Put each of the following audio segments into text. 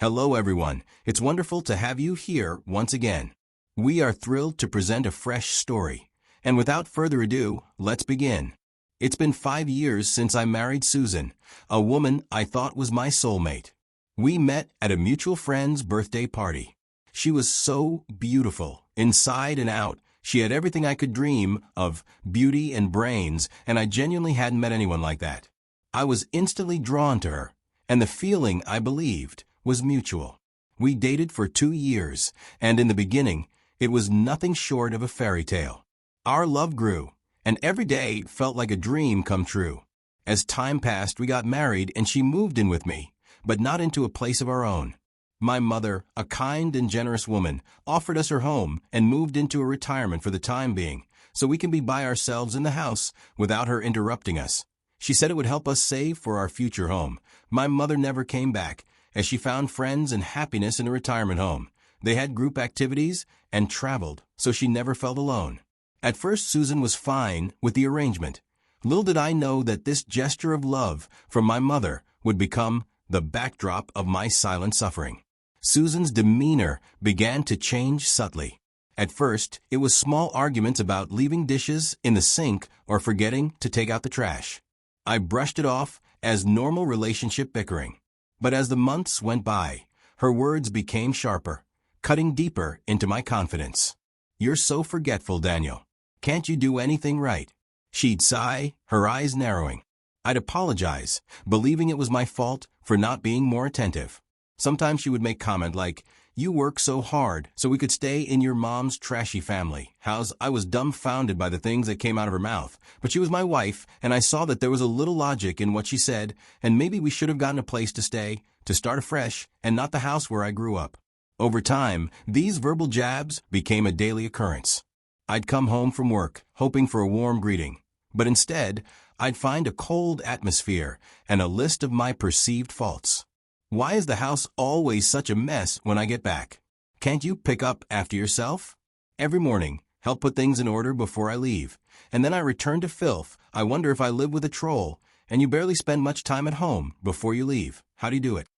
Hello everyone, it's wonderful to have you here once again. We are thrilled to present a fresh story. And without further ado, let's begin. It's been 5 years since I married Susan, a woman I thought was my soulmate. We met at a mutual friend's birthday party. She was so beautiful, inside and out. She had everything I could dream of, beauty and brains, and I genuinely hadn't met anyone like that. I was instantly drawn to her, and the feeling, I believed, was mutual. We dated for 2 years, and in the beginning, it was nothing short of a fairy tale. Our love grew, and every day felt like a dream come true. As time passed, we got married and she moved in with me, but not into a place of our own. My mother, a kind and generous woman, offered us her home and moved into a retirement for the time being, so we can be by ourselves in the house without her interrupting us. She said it would help us save for our future home. My mother never came back, as she found friends and happiness in a retirement home. They had group activities and traveled, so she never felt alone. At first, Susan was fine with the arrangement. Little did I know that this gesture of love from my mother would become the backdrop of my silent suffering. Susan's demeanor began to change subtly. At first, it was small arguments about leaving dishes in the sink or forgetting to take out the trash. I brushed it off as normal relationship bickering. But as the months went by, her words became sharper, cutting deeper into my confidence. "You're so forgetful, Daniel. Can't you do anything right?" She'd sigh, her eyes narrowing. I'd apologize, believing it was my fault for not being more attentive. Sometimes she would make comment like, "You work so hard so we could stay in your mom's trashy family." I was dumbfounded by the things that came out of her mouth, but she was my wife, and I saw that there was a little logic in what she said, and maybe we should have gotten a place to stay, to start afresh, and not the house where I grew up. Over time, these verbal jabs became a daily occurrence. I'd come home from work, hoping for a warm greeting, but instead, I'd find a cold atmosphere and a list of my perceived faults. "Why is the house always such a mess when I get back? Can't you pick up after yourself? Every morning, help put things in order before I leave, and then I return to filth. I wonder if I live with a troll, and you barely spend much time at home before you leave. How do you do it?"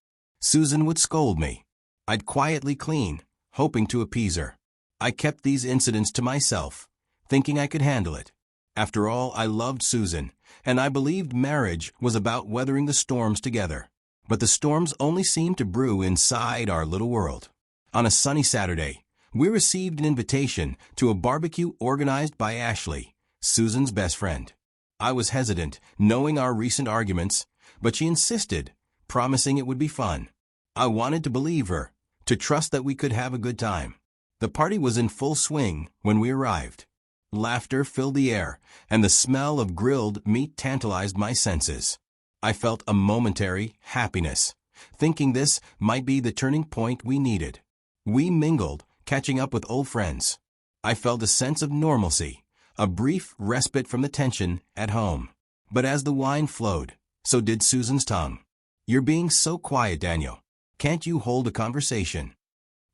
Susan would scold me. I'd quietly clean, hoping to appease her. I kept these incidents to myself, thinking I could handle it. After all, I loved Susan, and I believed marriage was about weathering the storms together. But the storms only seemed to brew inside our little world. On a sunny Saturday, we received an invitation to a barbecue organized by Ashley, Susan's best friend. I was hesitant, knowing our recent arguments, but she insisted, promising it would be fun. I wanted to believe her, to trust that we could have a good time. The party was in full swing when we arrived. Laughter filled the air, and the smell of grilled meat tantalized my senses. I felt a momentary happiness, thinking this might be the turning point we needed. We mingled, catching up with old friends. I felt a sense of normalcy, a brief respite from the tension at home. But as the wine flowed, so did Susan's tongue. "You're being so quiet, Daniel. Can't you hold a conversation?"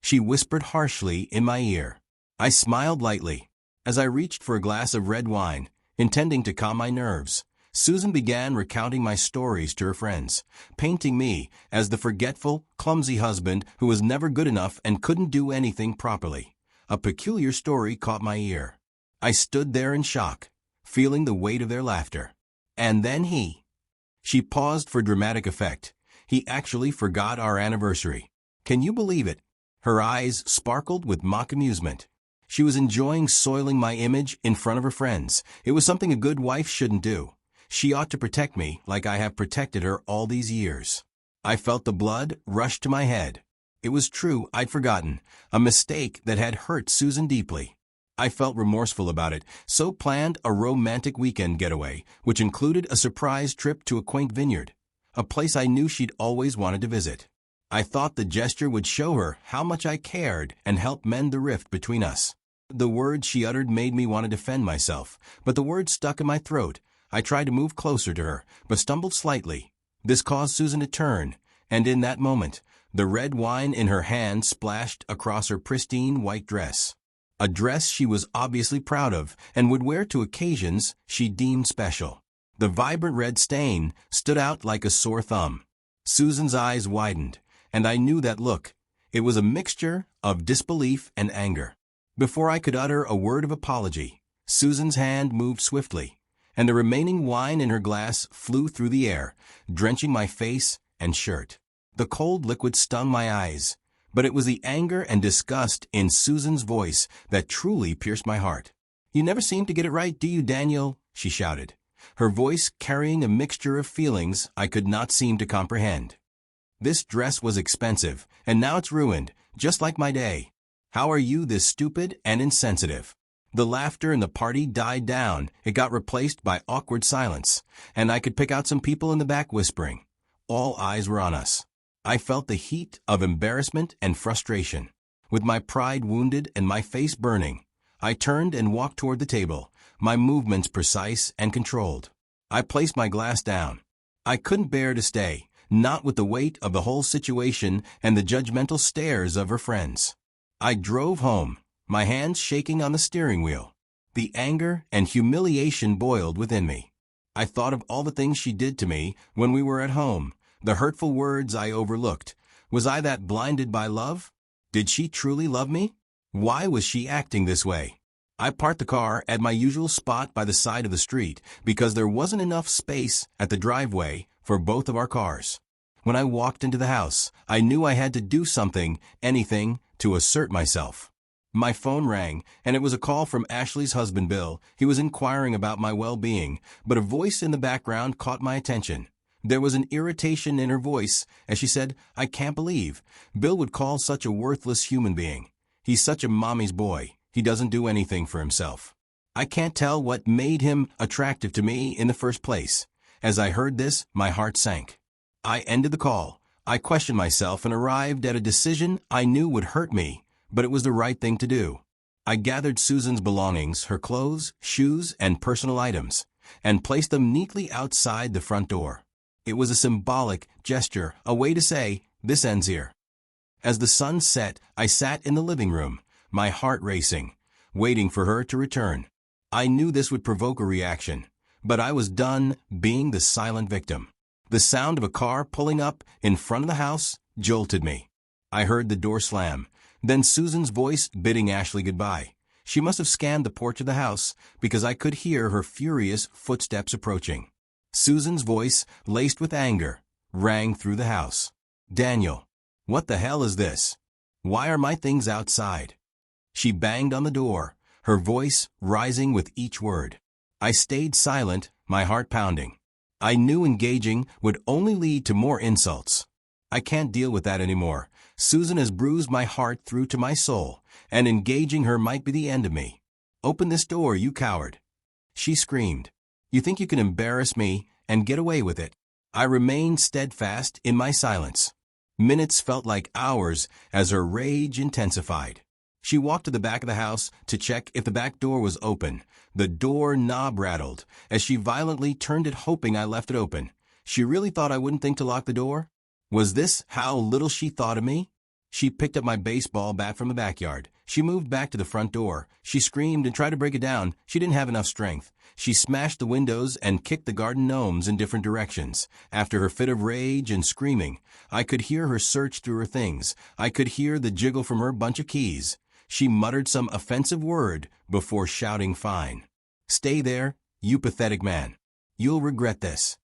She whispered harshly in my ear. I smiled lightly. As I reached for a glass of red wine, intending to calm my nerves, Susan began recounting my stories to her friends, painting me as the forgetful, clumsy husband who was never good enough and couldn't do anything properly. A peculiar story caught my ear. I stood there in shock, feeling the weight of their laughter. And then She paused for dramatic effect. "He actually forgot our anniversary. Can you believe it?" Her eyes sparkled with mock amusement. She was enjoying soiling my image in front of her friends. It was something a good wife shouldn't do. She ought to protect me like I have protected her all these years. I felt the blood rush to my head. It was true, I'd forgotten, a mistake that had hurt Susan deeply. I felt remorseful about it, so planned a romantic weekend getaway, which included a surprise trip to a quaint vineyard, a place I knew she'd always wanted to visit. I thought the gesture would show her how much I cared and help mend the rift between us. The words she uttered made me want to defend myself, but the words stuck in my throat. I tried to move closer to her, but stumbled slightly. This caused Susan to turn, and in that moment, the red wine in her hand splashed across her pristine white dress. A dress she was obviously proud of and would wear to occasions she deemed special. The vibrant red stain stood out like a sore thumb. Susan's eyes widened, and I knew that look. It was a mixture of disbelief and anger. Before I could utter a word of apology, Susan's hand moved swiftly, and the remaining wine in her glass flew through the air, drenching my face and shirt. The cold liquid stung my eyes, but it was the anger and disgust in Susan's voice that truly pierced my heart. "You never seem to get it right, do you, Daniel?" she shouted, her voice carrying a mixture of feelings I could not seem to comprehend. "This dress was expensive, and now it's ruined, just like my day. How are you this stupid and insensitive?" The laughter in the party died down. It got replaced by awkward silence, and I could pick out some people in the back whispering. All eyes were on us. I felt the heat of embarrassment and frustration. With my pride wounded and my face burning, I turned and walked toward the table, my movements precise and controlled. I placed my glass down. I couldn't bear to stay, not with the weight of the whole situation and the judgmental stares of her friends. I drove home, my hands shaking on the steering wheel. The anger and humiliation boiled within me. I thought of all the things she did to me when we were at home, the hurtful words I overlooked. Was I that blinded by love? Did she truly love me? Why was she acting this way? I parked the car at my usual spot by the side of the street because there wasn't enough space at the driveway for both of our cars. When I walked into the house, I knew I had to do something, anything, to assert myself. My phone rang, and it was a call from Ashley's husband, Bill. He was inquiring about my well-being, but a voice in the background caught my attention. There was an irritation in her voice as she said, "I can't believe Bill would call such a worthless human being. He's such a mommy's boy. He doesn't do anything for himself. I can't tell what made him attractive to me in the first place." As I heard this, my heart sank. I ended the call. I questioned myself and arrived at a decision I knew would hurt me, but it was the right thing to do. I gathered Susan's belongings, her clothes, shoes, and personal items, and placed them neatly outside the front door. It was a symbolic gesture, a way to say, "This ends here." As the sun set, I sat in the living room, my heart racing, waiting for her to return. I knew this would provoke a reaction, but I was done being the silent victim. The sound of a car pulling up in front of the house jolted me. I heard the door slam, then Susan's voice bidding Ashley goodbye. She must have scanned the porch of the house because I could hear her furious footsteps approaching. Susan's voice, laced with anger, rang through the house. "Daniel, what the hell is this? Why are my things outside?" She banged on the door, her voice rising with each word. I stayed silent, my heart pounding. I knew engaging would only lead to more insults. I can't deal with that anymore. Susan has bruised my heart through to my soul, and engaging her might be the end of me. "Open this door, you coward!" she screamed. "You think you can embarrass me and get away with it?" I remained steadfast in my silence. Minutes felt like hours as her rage intensified. She walked to the back of the house to check if the back door was open. The door knob rattled as she violently turned it, hoping I left it open. She really thought I wouldn't think to lock the door? Was this how little she thought of me? She picked up my baseball bat from the backyard. She moved back to the front door. She screamed and tried to break it down. She didn't have enough strength. She smashed the windows and kicked the garden gnomes in different directions. After her fit of rage and screaming, I could hear her search through her things. I could hear the jiggle from her bunch of keys. She muttered some offensive word before shouting, "Fine. Stay there, you pathetic man. You'll regret this."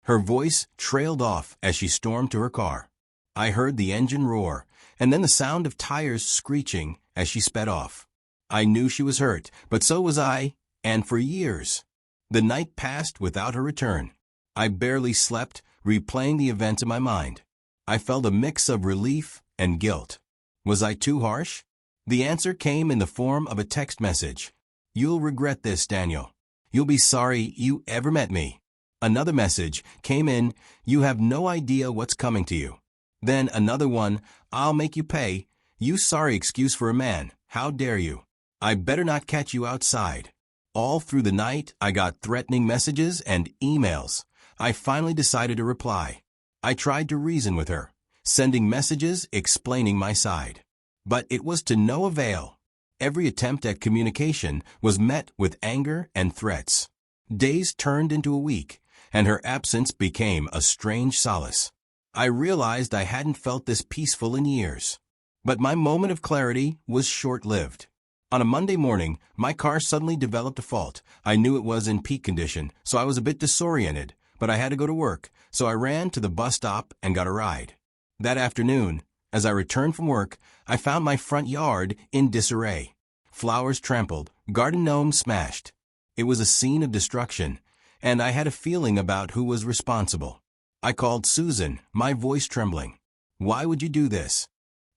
Her voice trailed off as she stormed to her car. I heard the engine roar, and then the sound of tires screeching as she sped off. I knew she was hurt, but so was I, and for years. The night passed without her return. I barely slept, replaying the events in my mind. I felt a mix of relief and guilt. Was I too harsh? The answer came in the form of a text message. "You'll regret this, Daniel. You'll be sorry you ever met me." Another message came in, "You have no idea what's coming to you." Then another one, "I'll make you pay. You sorry excuse for a man. How dare you? I better not catch you outside." All through the night, I got threatening messages and emails. I finally decided to reply. I tried to reason with her, sending messages explaining my side. But it was to no avail. Every attempt at communication was met with anger and threats. Days turned into a week, and her absence became a strange solace. I realized I hadn't felt this peaceful in years. But my moment of clarity was short-lived. On a Monday morning, my car suddenly developed a fault. I knew it was in peak condition, so I was a bit disoriented, but I had to go to work, so I ran to the bus stop and got a ride. That afternoon, as I returned from work, I found my front yard in disarray. Flowers trampled, garden gnomes smashed. It was a scene of destruction, and I had a feeling about who was responsible. I called Susan, my voice trembling. "Why would you do this?"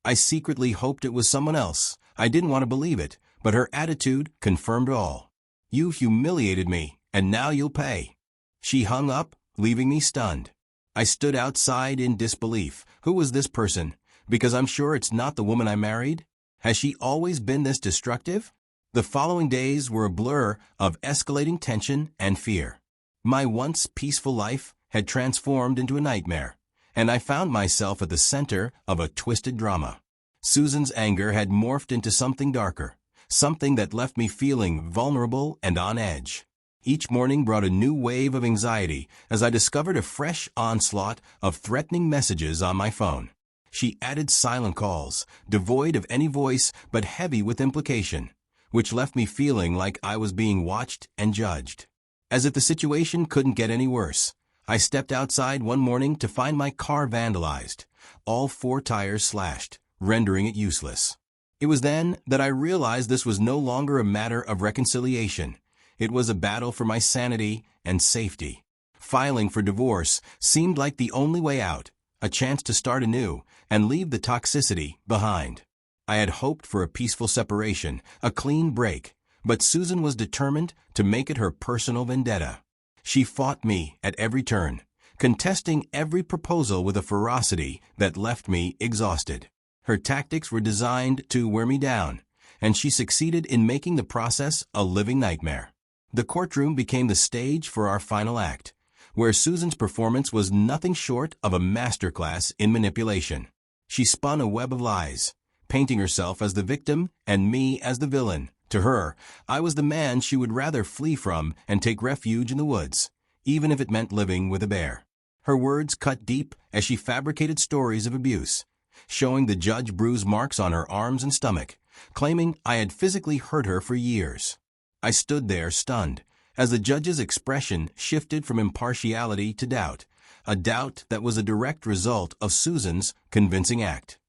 I secretly hoped it was someone else. I didn't want to believe it, but her attitude confirmed all. "You humiliated me, and now you'll pay." She hung up, leaving me stunned. I stood outside in disbelief. Who was this person? Because I'm sure it's not the woman I married. Has she always been this destructive? The following days were a blur of escalating tension and fear. My once peaceful life had transformed into a nightmare, and I found myself at the center of a twisted drama. Susan's anger had morphed into something darker, something that left me feeling vulnerable and on edge. Each morning brought a new wave of anxiety as I discovered a fresh onslaught of threatening messages on my phone. She added silent calls, devoid of any voice but heavy with implication, which left me feeling like I was being watched and judged. As if the situation couldn't get any worse, I stepped outside one morning to find my car vandalized, all 4 tires slashed, rendering it useless. It was then that I realized this was no longer a matter of reconciliation. It was a battle for my sanity and safety. Filing for divorce seemed like the only way out, a chance to start anew and leave the toxicity behind. I had hoped for a peaceful separation, a clean break, but Susan was determined to make it her personal vendetta. She fought me at every turn, contesting every proposal with a ferocity that left me exhausted. Her tactics were designed to wear me down, and she succeeded in making the process a living nightmare. The courtroom became the stage for our final act, where Susan's performance was nothing short of a masterclass in manipulation. She spun a web of lies, painting herself as the victim and me as the villain. To her, I was the man she would rather flee from and take refuge in the woods, even if it meant living with a bear. Her words cut deep as she fabricated stories of abuse, showing the judge bruise marks on her arms and stomach, claiming I had physically hurt her for years. I stood there stunned, as the judge's expression shifted from impartiality to doubt, a doubt that was a direct result of Susan's convincing act.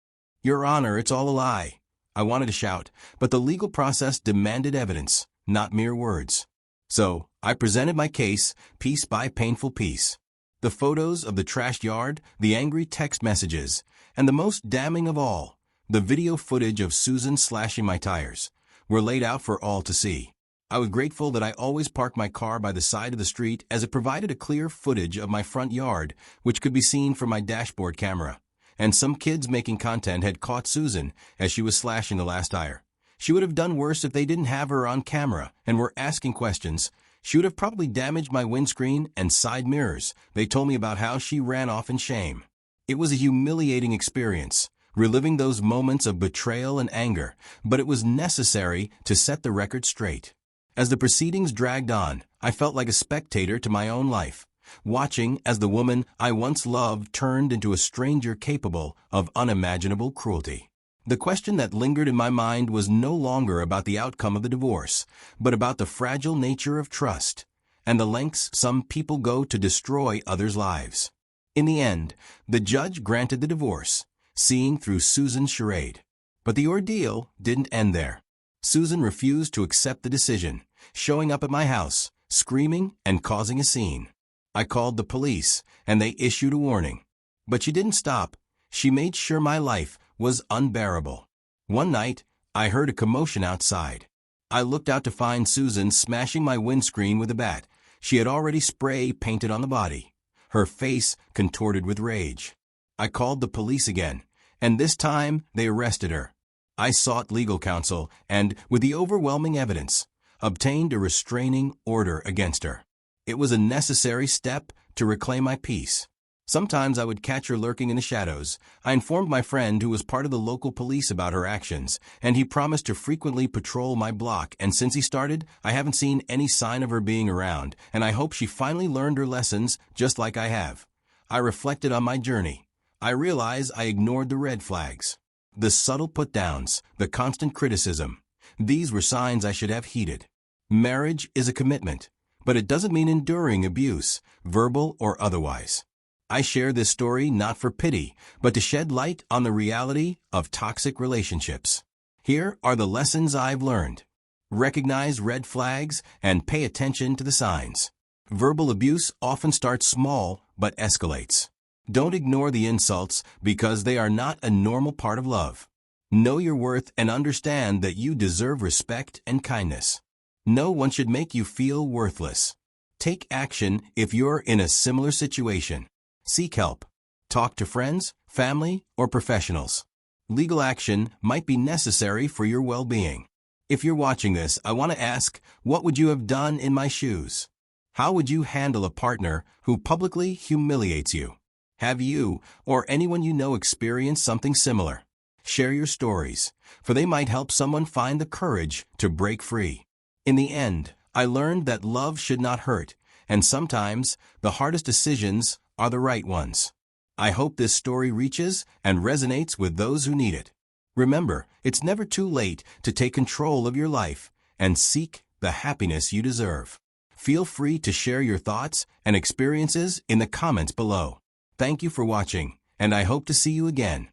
"Your Honor, it's all a lie." I wanted to shout, but the legal process demanded evidence, not mere words. So, I presented my case, piece by painful piece. The photos of the trashed yard, the angry text messages, and the most damning of all, the video footage of Susan slashing my tires, were laid out for all to see. I was grateful that I always parked my car by the side of the street, as it provided a clear footage of my front yard, which could be seen from my dashboard camera. And some kids making content had caught Susan as she was slashing the last tire. She would have done worse if they didn't have her on camera and were asking questions. She would have probably damaged my windscreen and side mirrors. They told me about how she ran off in shame. It was a humiliating experience, reliving those moments of betrayal and anger, but it was necessary to set the record straight. As the proceedings dragged on, I felt like a spectator to my own life, watching as the woman I once loved turned into a stranger capable of unimaginable cruelty. The question that lingered in my mind was no longer about the outcome of the divorce, but about the fragile nature of trust and the lengths some people go to destroy others' lives. In the end, the judge granted the divorce, seeing through Susan's charade. But the ordeal didn't end there. Susan refused to accept the decision, showing up at my house, screaming and causing a scene. I called the police, and they issued a warning. But she didn't stop. She made sure my life was unbearable. One night, I heard a commotion outside. I looked out to find Susan smashing my windscreen with a bat. She had already spray painted on the body, her face contorted with rage. I called the police again, and this time they arrested her. I sought legal counsel and, with the overwhelming evidence, obtained a restraining order against her. It was a necessary step to reclaim my peace. Sometimes I would catch her lurking in the shadows. I informed my friend who was part of the local police about her actions, and he promised to frequently patrol my block, and since he started, I haven't seen any sign of her being around, and I hope she finally learned her lessons just like I have. I reflected on my journey, I realize I ignored the red flags. The subtle put-downs, the constant criticism. These were signs I should have heeded. Marriage is a commitment, but it doesn't mean enduring abuse, verbal or otherwise. I share this story not for pity, but to shed light on the reality of toxic relationships. Here are the lessons I've learned. Recognize red flags and pay attention to the signs. Verbal abuse often starts small but escalates. Don't ignore the insults because they are not a normal part of love. Know your worth and understand that you deserve respect and kindness. No one should make you feel worthless. Take action if you're in a similar situation. Seek help. Talk to friends, family, or professionals. Legal action might be necessary for your well-being. If you're watching this, I want to ask, what would you have done in my shoes? How would you handle a partner who publicly humiliates you? Have you or anyone you know experienced something similar? Share your stories, for they might help someone find the courage to break free. In the end, I learned that love should not hurt, and sometimes the hardest decisions are the right ones. I hope this story reaches and resonates with those who need it. Remember, it's never too late to take control of your life and seek the happiness you deserve. Feel free to share your thoughts and experiences in the comments below. Thank you for watching, and I hope to see you again.